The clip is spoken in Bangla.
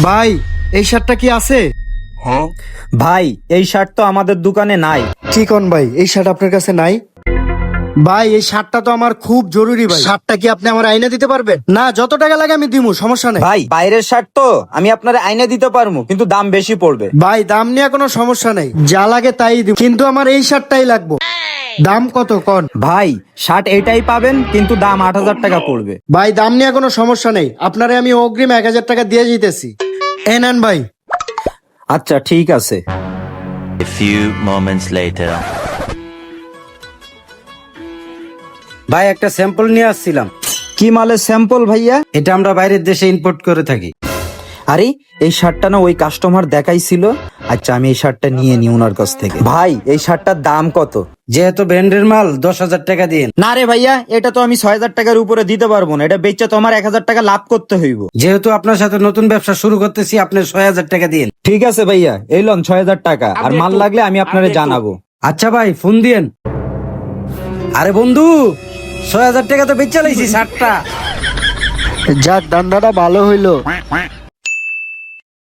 ভাই এই শার্টটা কি আছে? ভাই এই শার্ট তো আমাদের দোকানে নাই। কি কোন ভাই, এই শার্ট আপনার কাছে নাই? ভাই এই শার্টটা তো আমার খুব জরুরি ভাই, শার্টটা কি আপনি আমার আইনা দিতে পারবেন? না, যত টাকা লাগে আমি দিমু, সমস্যা নেই। ভাই বাইরের শার্ট তো আমি আপনার আইনে দিতে পারবো, কিন্তু দাম বেশি পড়বে। ভাই দাম নিয়ে কোনো সমস্যা নেই, যা লাগে তাই দিব, কিন্তু আমার এই শার্টটাই লাগবে। দাম কত কোন? ভাই শার্ট এটাই পাবেন, কিন্তু দাম 8,000 টাকা পড়বে। ভাই দাম নিয়ে কোনো সমস্যা নেই, আপনারে আমি অগ্রিম 1,000 টাকা দিয়ে যেতেছি। এই নেন ভাই। আচ্ছা ঠিক আছে। A few moments later. ভাই একটা স্যাম্পল নিয়ে আসছিলাম। কি মালের স্যাম্পল ভাইয়া? এটা আমরা বাইরের দেশে ইম্পোর্ট করে থাকি। আরে এই শার্টটা না ওই কাস্টমার দেখাইছিল। আচ্ছা আমি এই শার্টটা নিয়ে নি ওনার কাছ থেকে। ভাই এই শার্টটার দাম কত? যেহেতু ব্র্যান্ডের মাল 10,000 টাকা দিন। না রে ভাইয়া, এটা তো আমি 6,000 টাকার উপরে দিতে পারবো না, এটা বেচে তো আমার 1,000 টাকা লাভ করতে হইব। যেহেতু আপনার সাথে নতুন ব্যবসা শুরু করতেছি, আপনি 6,000 টাকা দিন। ঠিক আছে ভাইয়া, এই লন 6,000 টাকা, আর মাল লাগলে আমি আপনারে জানাবো। আচ্ছা ভাই ফোন দিয়েন। আরে বন্ধু, 6,000 টাকা তো বেচে লাইছি শার্টটা। যাক, ধান্দাটা ভালো হইলো।